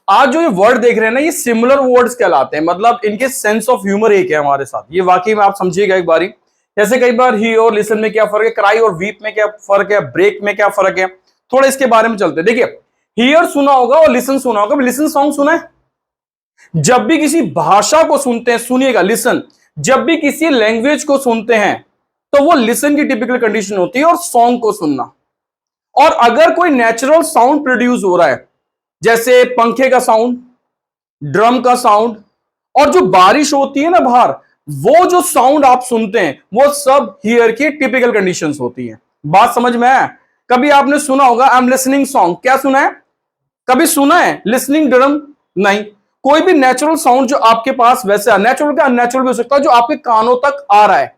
आज जो ये वर्ड देख रहे हैं ना, ये सिमिलर वर्ड्स कहलाते हैं, मतलब इनके सेंस ऑफ ह्यूमर एक है हमारे साथ। ये वाकई में आप समझिएगा एक बारी। जैसे कई बार ही और लिसन में क्या फर्क है, क्राई और वीप में क्या फर्क है, ब्रेक में क्या फर्क है, थोड़ा इसके बारे में चलते हैं। देखिए, हियर सुना होगा और लिसन सुना होगा। लिसन सॉन्ग सुना है? जब भी किसी भाषा को सुनते हैं, सुनिएगा लिसन, जब भी किसी लैंग्वेज को सुनते हैं तो वो लिसन की टिपिकल कंडीशन होती है और सॉन्ग को सुनना। और अगर कोई नेचुरल साउंड प्रोड्यूस हो रहा है, जैसे पंखे का साउंड, ड्रम का साउंड, और जो बारिश होती है ना बाहर, वो जो साउंड आप सुनते हैं वो सब हियर की टिपिकल कंडीशंस होती हैं। बात समझ में है? कभी आपने सुना होगा आई एम लिसनिंग सॉन्ग, क्या सुना है? कभी सुना है लिसनिंग ड्रम? नहीं। कोई भी नेचुरल साउंड जो आपके पास, वैसे नेचुरल का अननेचुरल भी हो सकता है, जो आपके कानों तक आ रहा है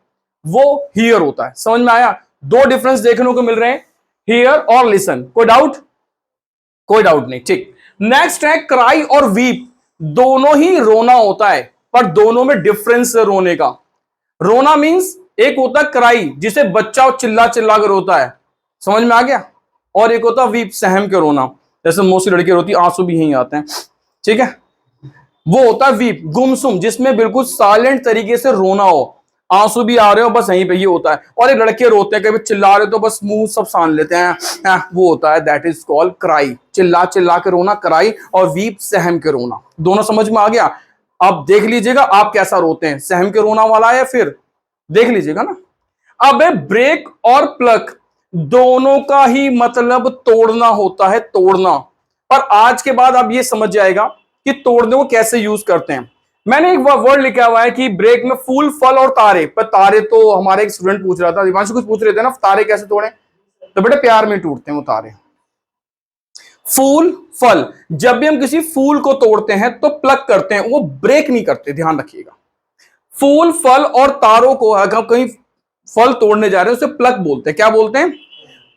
वो हियर होता है। समझ में आया? दो डिफरेंस देखने को मिल रहे हैं, हियर और लिसन। कोई डाउट? कोई डाउट नहीं, ठीक। नेक्स्ट है क्राई और वीप। दोनों ही रोना होता है, पर दोनों में डिफरेंस है रोने का। रोना मींस एक होता है क्राई, जिसे बच्चा चिल्ला चिल्ला कर रोता है, समझ में आ गया, और एक होता है वीप, सहम के रोना, जैसे मोसी लड़की रोती, आंसू भी यहीं आते हैं, ठीक है। वो होता है वीप, गुमसुम, जिसमें बिल्कुल साइलेंट तरीके से रोना हो, आंसू भी आ रहे हो, बस यहीं पे ये होता है। और एक लड़के रोते हैं, कभी चिल्ला रहे तो बस मुंह सब सान लेते हैं, वो होता है, दैट इज कॉल्ड क्राई। चिल्ला चिल्ला के रोना क्राई, और वीप सहम के रोना। दोनों समझ में आ गया? अब देख लीजिएगा आप कैसा रोते हैं, सहम के रोना वाला है, फिर देख लीजिएगा ना। अब ब्रेक और प्लग, दोनों का ही मतलब तोड़ना होता है, तोड़ना। पर आज के बाद आप ये समझ जाएगा कि तोड़ने को कैसे यूज करते हैं। मैंने एक वर्ड लिखा हुआ है कि ब्रेक में फूल, फल और तारे। पर तारे तो हमारे एक स्टूडेंट पूछ रहा था, दिमाग से कुछ पूछ रहे थे ना, तारे कैसे तोड़े? तो बेटे प्यार में टूटते हैं वो तारे। फूल, फल, जब भी हम किसी फूल को तोड़ते हैं तो प्लग करते हैं, वो ब्रेक नहीं करते, ध्यान रखिएगा। फूल, फल और तारों को अगर कहीं फल तोड़ने जा रहे हैं उसे प्लग बोलते हैं। क्या बोलते हैं?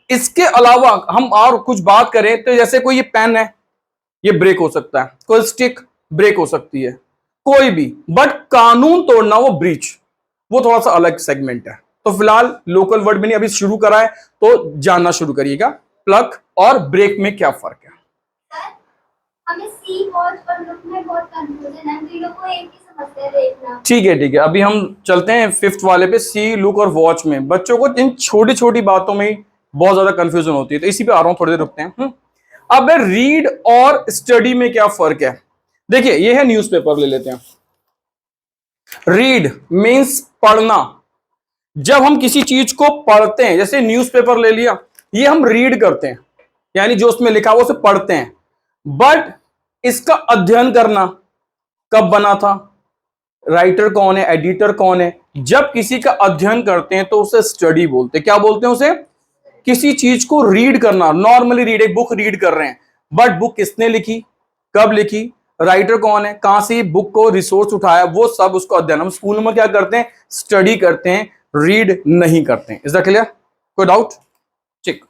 इसके अलावा हम और कुछ बात करें तो जैसे कोई ये पेन है, ये ब्रेक हो सकता है, कोई स्टिक ब्रेक हो सकती है, कोई भी। बट कानून तोड़ना, वो ब्रीच, वो थोड़ा सा अलग सेगमेंट है। तो फिलहाल लोकल वर्ड में नहीं, अभी शुरू करा है तो जानना शुरू करिएगा प्लग और ब्रेक में क्या फर्क है। हमें सी, वॉच और लुक में बहुत कंफ्यूजन है, तीनों को एक ही समझते हैं देखना। ठीक है ठीक है, अभी हम चलते हैं फिफ्थ वाले पे, सी, लुक और वॉच में। बच्चों को इन छोटी छोटी बातों में बहुत ज्यादा कंफ्यूजन होती है, तो इसी पे आ रहा हूं, थोड़ी देर रुकते हैं। अब रीड और स्टडी में क्या फर्क है? देखिए, ये है न्यूज़पेपर, ले लेते हैं। रीड मींस पढ़ना। जब हम किसी चीज को पढ़ते हैं, जैसे न्यूज़पेपर ले लिया, ये हम रीड करते हैं, यानी जो उसमें लिखा हुआ उसे पढ़ते हैं। बट इसका अध्ययन करना कब बना था? राइटर कौन है, एडिटर कौन है? जब किसी का अध्ययन करते हैं तो उसे स्टडी बोलते हैं। क्या बोलते हैं उसे? किसी चीज को रीड करना। नॉर्मली रीड, एक बुक रीड कर रहे हैं, बट बुक किसने लिखी, कब लिखी, राइटर कौन है, कहां से बुक को रिसोर्स उठाया, वो सब उसको अध्ययन। हम स्कूल में क्या करते हैं? स्टडी करते हैं, रीड नहीं करते हैं। Is that clear? कोई डाउट? ठीक।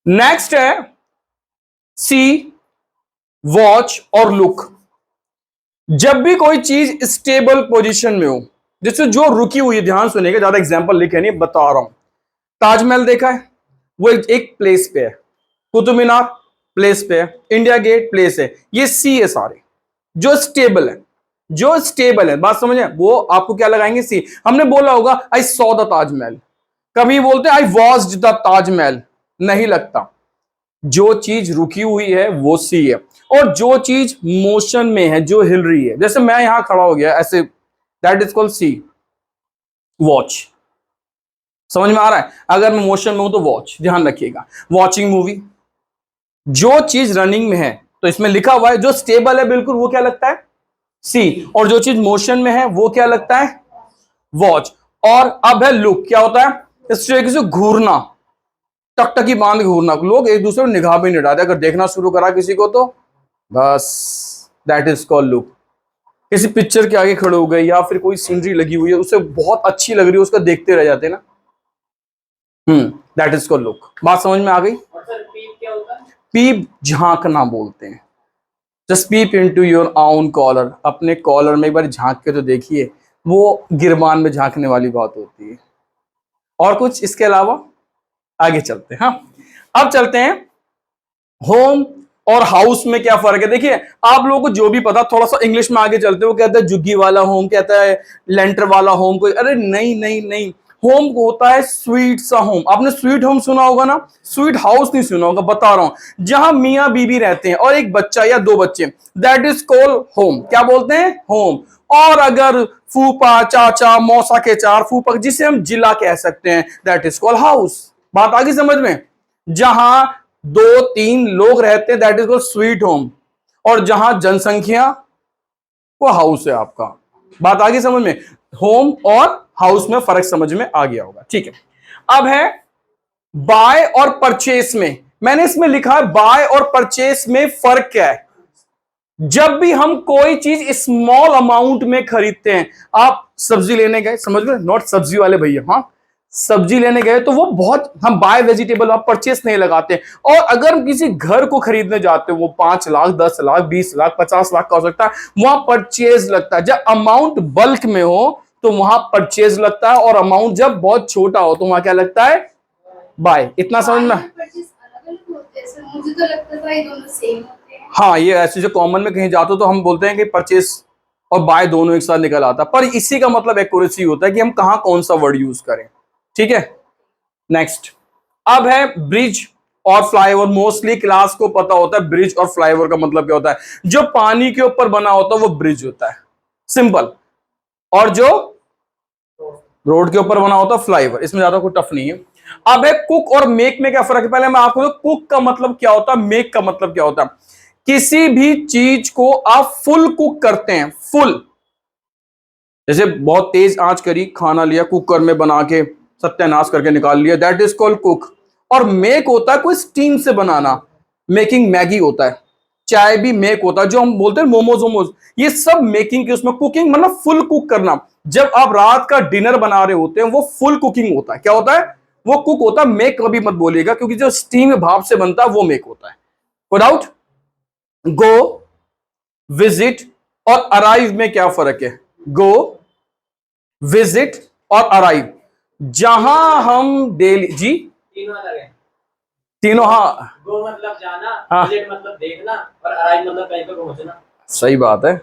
नेक्स्ट है सी, वॉच और लुक। जब भी कोई चीज स्टेबल पोजीशन में हो, जैसे जो रुकी हुई है, ध्यान सुनिएगा, ज्यादा एग्जांपल लिखे नहीं, बता रहा हूं। ताजमहल देखा है, वो एक प्लेस पे है। कुतुब मीनार प्लेस पे है। इंडिया गेट प्लेस है। ये सी है सारे, जो स्टेबल है, जो स्टेबल है। बात समझे? वो आपको क्या लगाएंगे? सी। हमने बोला होगा आई सॉ द ताजमहल, कभी बोलते आई वॉच द ताजमहल, नहीं लगता। जो चीज रुकी हुई है वो सी है, और जो चीज मोशन में है, जो हिल रही है, जैसे मैं यहां खड़ा हो गया ऐसे, that is called see, watch. समझ में आ रहा है? अगर मैं मोशन में हूं तो वॉच, ध्यान रखिएगा। वॉचिंग मूवी, जो चीज रनिंग में है, तो इसमें लिखा हुआ है जो स्टेबल है बिल्कुल, वो क्या लगता है? सी। और जो चीज मोशन में है वो क्या लगता है? वॉच। और अब है लुक, क्या होता है? इस तरीके से घूरना, टकटकी बांध के घूरना। लोग एक दूसरे को निगाह भी नहीं डालते, अगर देखना शुरू करा किसी को तो बस, दैट इज कॉल्ड लुक। किसी पिक्चर के आगे खड़े हो गए, या फिर कोई सीनरी लगी हुई है, उसे बहुत अच्छी लग रही है, उसका देखते रह जाते हैं ना, दैट इज कॉल्ड लुक। बात समझ में आ गई? पीप झांकना बोलते हैं। Just peep into your own collar, अपने कॉलर में एक बार झांक के तो देखिए, वो गिरबान में झांकने वाली बात होती है। और कुछ इसके अलावा? आगे चलते हैं। हाँ, अब चलते हैं होम और हाउस में क्या फर्क है? देखिए, आप लोगों को जो भी पता, थोड़ा सा इंग्लिश में आगे चलते हो, कहता है जुग्गी वाला होम, कहता है लेंटर वाला होम, कोई अरे नहीं नहीं नहीं, होम होता है स्वीट सा होम। आपने स्वीट होम सुना होगा ना, स्वीट हाउस नहीं सुना होगा, बता रहा हूं, जहां मियां बीबी रहते हैं और एक बच्चा या दो बच्चे, दैट इज कॉल्ड होम। क्या बोलते हैं? होम। और अगर फूफा चाचा मौसा के चार फूफा, जिसे हम जिला कह सकते हैं, दैट इज कॉल्ड हाउस। बात आ गई समझ में? जहां दो तीन लोग रहते हैं, that is called sweet home, और जहां जनसंख्या, वो हाउस है आपका। बात आ गई समझ में? होम और हाउस में फर्क समझ में आ गया होगा, ठीक है। अब है बाय और परचेस में, मैंने इसमें लिखा है बाय और परचेस में फर्क क्या है। जब भी हम कोई चीज स्मॉल अमाउंट में खरीदते हैं, आप सब्जी लेने गए, समझ लो, नॉट सब्जी वाले भैया, हाँ, सब्जी लेने गए तो वो बहुत, हम बाय वेजिटेबल, आप परचेस नहीं लगाते। और अगर हम किसी घर को खरीदने जाते हैं, वो 5 लाख 10 लाख 20 लाख 50 लाख का हो सकता है, वहां परचेज लगता है। जब अमाउंट बल्क में हो तो वहां परचेज लगता है, और अमाउंट जब बहुत छोटा हो तो वहां क्या लगता है? बाय। इतना समझ में? अलग-अलग होते हैं सर, मुझे तो लगता था ये दोनों सेम होते हैं। हाँ, ये ऐसे जो कॉमन में कहीं जाते हो तो हम बोलते हैं कि परचेस और बाय दोनों एक साथ निकल आता, पर इसी का मतलब एक्यूरेसी होता है कि हम कहां कौन सा वर्ड यूज करें, ठीक है। नेक्स्ट, अब है ब्रिज और फ्लाईओवर। मोस्टली क्लास को पता होता है ब्रिज और फ्लाईओवर का मतलब क्या होता है। जो पानी के ऊपर बना होता है वो ब्रिज होता है, सिंपल। और जो रोड के ऊपर बना होता है फ्लाईओवर। इसमें ज्यादा कोई टफ नहीं है। अब है कुक और मेक में क्या फर्क है, पहले मैं आपको, कुक का मतलब क्या होता है, मेक का मतलब क्या होता है। किसी भी चीज को आप फुल कुक करते हैं, फुल, जैसे बहुत तेज आंच करी, खाना लिया कुकर में बना के सत्यानाश करके निकाल लिया, दैट इज कॉल्ड कुक। और मेक होता है कोई स्टीम से बनाना, मेकिंग मैगी होता है, चाय भी मेक होता है, जो हम बोलते हैं मोमोज वोमोज, ये सब मेकिंग के उसमें। कुकिंग मतलब फुल कुक करना। जब आप रात का डिनर बना रहे होते हैं वो फुल कुकिंग होता है। क्या होता है? वो कुक होता है। मेक कभी मत बोलिएगा, क्योंकि जो स्टीम भाप से बनता है वो मेक होता है। विदाउट गो, विजिट और अराइव में क्या फर्क है? गो, विजिट और अराइव, जहां हम डेली, जी तीनों अलग है। तीनों, हाँ गो मतलब जाना, हाँ, विजिट मतलब देखना, और अराइव मतलब कहीं पे पहुंचना। सही बात है।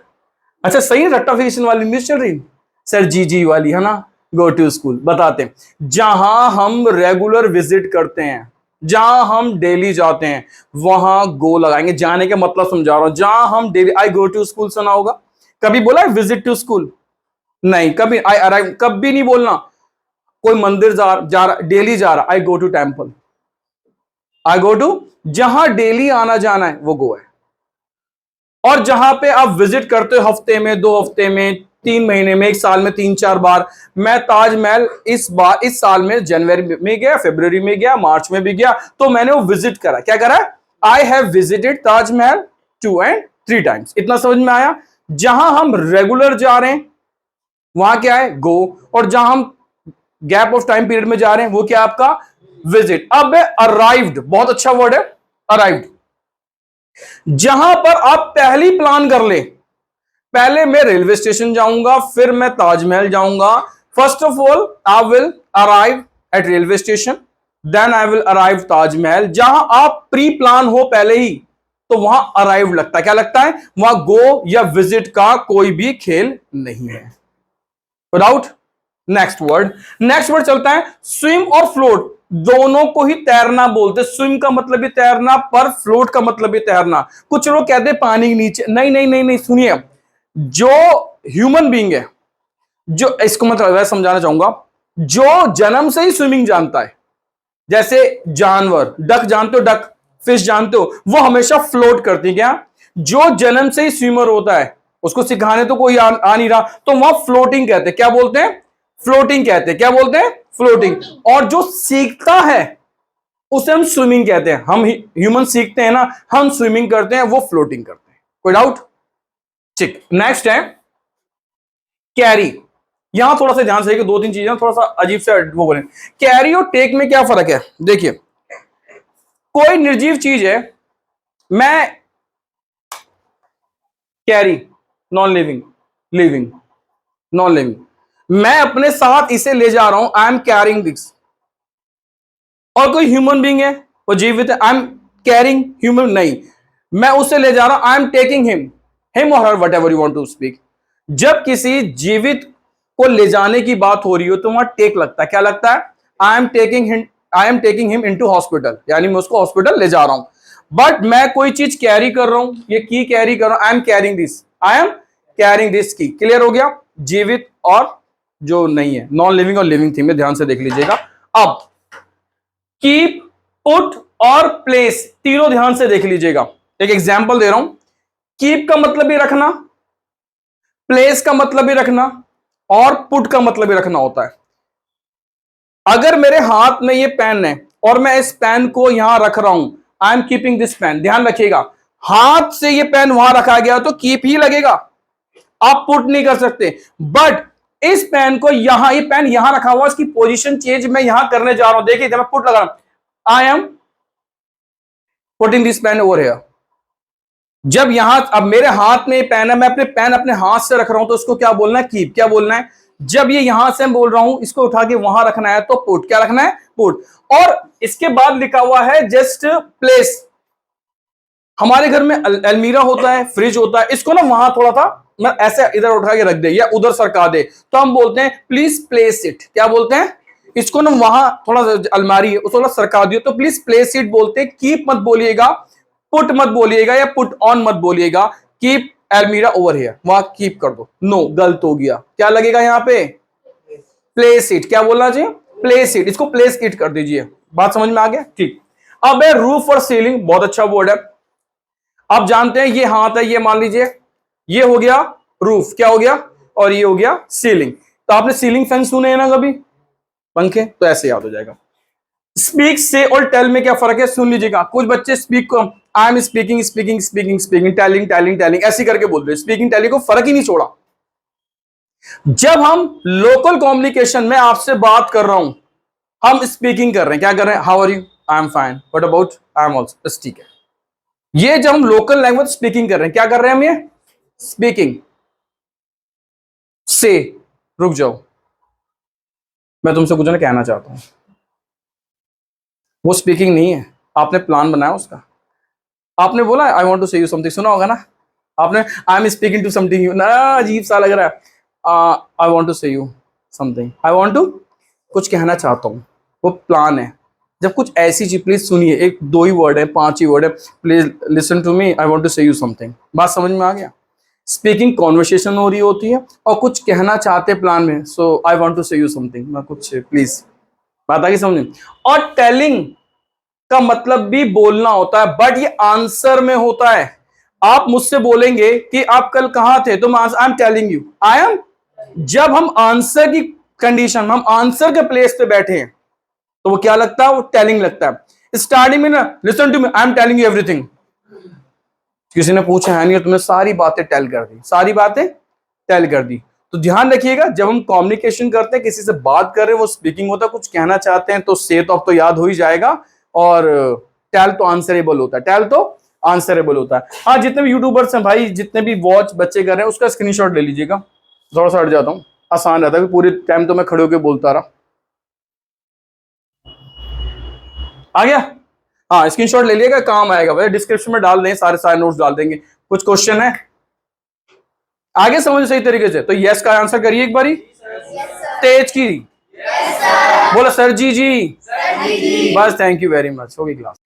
अच्छा, सही है, रट्टाफिकेशन वाली इंग्लिश चल रही सर, जी वाली है ना। गो टू स्कूल बताते हैं, जहां हम रेगुलर विजिट करते हैं, जहां हम डेली जाते हैं, वहां गो लगाएंगे। जाने का मतलब समझा रहा हूं, जहां हम daily, I go to school सुना होगा, कभी बोला है विजिट टू स्कूल? नहीं, कभी आई अराइव कभी नहीं बोलना। कोई मंदिर जा रहा, डेली जा रहा, I go to temple, I go to, जहां डेली आना जाना है वो गो है। और जहां पे आप विजिट करते हो हफ्ते में, 2 हफ्ते में, 3 महीने में, 1 साल में 3-4 बार। मैं ताजमहल इस साल में जनवरी में गया, फरवरी में गया, मार्च में भी गया, तो मैंने वो विजिट करा। क्या करा? I have visited Taj Mahal 2 and 3 times। इतना समझ में आया? जहां हम रेगुलर जा रहे हैं वहां क्या है? गो। और जहां हम गैप ऑफ टाइम पीरियड में जा रहे हैं वो क्या आपका? विजिट। अब है अराइव्ड, बहुत अच्छा वर्ड है अराइव्ड, जहां पर आप पहली प्लान कर ले, पहले मैं रेलवे स्टेशन जाऊंगा, फिर मैं ताजमहल जाऊंगा। First of all I will arrive at railway station, then I will arrive Taj Mahal. जहां आप प्री प्लान हो पहले ही, तो वहां अराइव लगता है। क्या लगता है? वहां गो या विजिट का कोई भी खेल नहीं है। विदाउट नेक्स्ट वर्ड चलता है स्विम और फ्लोट। दोनों को ही तैरना बोलते। स्विम का मतलब भी तैरना, पर फ्लोट का मतलब भी तैरना। कुछ लोग कहते हैं पानी के नीचे, नहीं नहीं नहीं नहीं, सुनिए, जो ह्यूमन बीइंग है, जो, इसको मैं वैसे समझाना चाहूंगा, जो जन्म से ही स्विमिंग जानता है, जैसे जानवर, डक जानते हो, डक फिश जानते हो, वो हमेशा फ्लोट करती है। क्या? जो जन्म से ही स्विमर होता है, उसको सिखाने तो कोई आ नहीं रहा, तो वहां फ्लोटिंग कहते हैं। क्या बोलते हैं? फ्लोटिंग कहते हैं। क्या बोलते हैं? फ्लोटिंग। और जो सीखता है उसे हम स्विमिंग कहते हैं। हम ह्यूमन सीखते हैं ना, हम स्विमिंग करते हैं, वो फ्लोटिंग करते हैं। कोई डाउट? ठीक, नेक्स्ट है कैरी। यहां थोड़ा सा ध्यान से, 2-3 चीजें थोड़ा सा अजीब से वो बोले। कैरी और टेक में क्या फर्क है? देखिए, कोई निर्जीव चीज है, मैं carry, non living, living, non living, मैं अपने साथ इसे ले जा रहा हूं, आई एम कैरिंग दिस। और कोई ह्यूमन बीइंग है, वो जीवित है, आई एम कैरिंग ह्यूमन, नहीं, मैं उसे ले जा रहा हूं, I M taking him or her, whatever you want to speak. जब किसी जीवित को ले जाने की बात हो रही हो तो वहां टेक लगता है। क्या लगता है? I am taking him into hospital, यानी मैं उसको हॉस्पिटल ले जा रहा हूं। बट मैं कोई चीज कैरी कर रहा हूं, ये की कैरी कर रहा हूं, आई एम कैरिंग दिस की। क्लियर हो गया? जीवित और जो नहीं है, नॉन लिविंग और लिविंग थिंग में ध्यान से देख लीजिएगा। अब कीप, पुट और प्लेस, तीनों ध्यान से देख लीजिएगा। एक एग्जाम्पल दे रहा हूं। कीप का मतलब ही रखना, प्लेस का मतलब भी रखना और पुट का मतलब भी रखना होता है। अगर मेरे हाथ में ये पेन है और मैं इस पेन को यहां रख रहा हूं, I am keeping this pen, ध्यान रखिएगा, हाथ से ये पेन वहां रखा गया तो कीप ही लगेगा, आप पुट नहीं कर सकते। बट इस पेन को यहां, ये पेन यहां रखा हुआ, इसकी पोजीशन चेंज मैं यहां करने जा रहा हूं। देखिए जब मैं पुट लगा रहा हूं, I am putting this pen over here. जब यहां, अब मेरे हाथ में पेन है, मैं अपने पेन अपने हाथ से रख रहा हूं तो उसको क्या बोलना है? कीप। क्या बोलना है? जब ये यहां से मैं बोल रहा हूं इसको उठा के वहां रखना है तो पुट। क्या रखना है? पुट। और इसके बाद लिखा हुआ है जस्ट प्लेस। हमारे घर में अलमीरा होता है, फ्रिज होता है, इसको ना वहां थोड़ा सा मैं ऐसे इधर उठा के रख दे या उधर सरका दे तो हम बोलते हैं प्लीज प्लेस इट। क्या बोलते हैं? इसको ना वहां थोड़ा अलमारी है उसको थोड़ा सरका दियो तो प्लीज प्लेस इट बोलते हैं। कीप मत बोलिएगा, पुट मत बोलिएगा या पुट ऑन मत बोलिएगा। कीप अलमीरा ओवर हियर, वहां कीप कर दो। नो, गलत हो गया। क्या लगेगा यहां पे? Place it. क्या बोलना चाहिए? Place it. इसको प्लेस इट कर दीजिए। बात समझ में आ गया? ठीक। अब है रूफ और सीलिंग, बहुत अच्छा वर्ड है। आप जानते हैं ये हाथ है, ये मान लीजिए ये हो गया रूफ, क्या हो गया, और ये हो गया सीलिंग। तो आपने सीलिंग फैन सुने हैं ना कभी, पंखे, तो ऐसे याद हो जाएगा। स्पीक से और टेल में क्या फर्क है सुन लीजिएगा। कुछ बच्चे स्पीक को आई am speaking speaking speaking speaking, telling telling telling ऐसी करके बोल रहे, स्पीकिंग टेलिंग को फर्क ही नहीं छोड़ा। जब हम लोकल कम्युनिकेशन में आपसे बात कर रहा हूं, हम स्पीकिंग कर रहे हैं, क्या कर रहे हैं? How are you? I am fine, what about? I am also, बस ठीक है। ये जब हम लोकल लैंग्वेज स्पीकिंग कर रहे हैं, क्या कर रहे हैं हम? ये स्पीकिंग से, रुक जाओ मैं तुमसे कुछ ना कहना चाहता हूं, वो स्पीकिंग नहीं है, आपने प्लान बनाया उसका। आपने बोला I want to say you something, सुना होगा ना आपने, I am speaking to something you, ना अजीब सा लग रहा है। I want to say you something, I want to कुछ कहना चाहता हूं, वो प्लान है। जब कुछ ऐसी चीज, प्लीज सुनिए, एक दो ही वर्ड है, 5 ही वर्ड है, please listen to me, I want to say you something. बात समझ में आ गया? स्पीकिंग कॉन्वर्सेशन हो रही होती है और कुछ कहना चाहते प्लान में, सो आई want to say you something, मैं कुछ प्लीज, बात आ गई समझ में? और टेलिंग का मतलब भी बोलना होता है, बट ये आंसर में होता है। आप मुझसे बोलेंगे कि आप कल कहां थे, तो आई am telling you, I M. जब हम आंसर की कंडीशन, हम आंसर के प्लेस पे बैठे हैं तो वो क्या लगता है? वो टेलिंग लगता है। स्टार्टिंग में ना, listen to me, I am telling you everything, किसी ने पूछा है नहीं, तुमने सारी बातें टेल कर दी, सारी बातें टेल कर दी। तो ध्यान रखिएगा, जब हम कम्युनिकेशन करते हैं, किसी से बात कर रहे हैं, वो स्पीकिंग होता है, कुछ कहना चाहते हैं तो से तो अब तो याद हो ही जाएगा, और टेल तो आंसरेबल होता है, टेल तो आंसरेबल होता है। हाँ, जितने भी यूट्यूबर्स हैं भाई, जितने भी वॉच बच्चे कर रहे हैं, उसका स्क्रीनशॉट ले लीजिएगा। थोड़ा सा हट जाता हूँ, आसान रहता है, पूरे टाइम तो मैं खड़े होकर बोलता रहा। आ गया? हाँ, स्क्रीनशॉट ले लिएगा, काम आएगा भाई, डिस्क्रिप्शन में डाल दें, सारे नोट्स डाल देंगे। कुछ क्वेश्चन है आगे समझ सही तरीके से? तो यस का आंसर करिए एक बारी, तेज की, बोला सर जी जी, बस थैंक यू वेरी मच, होगी क्लास।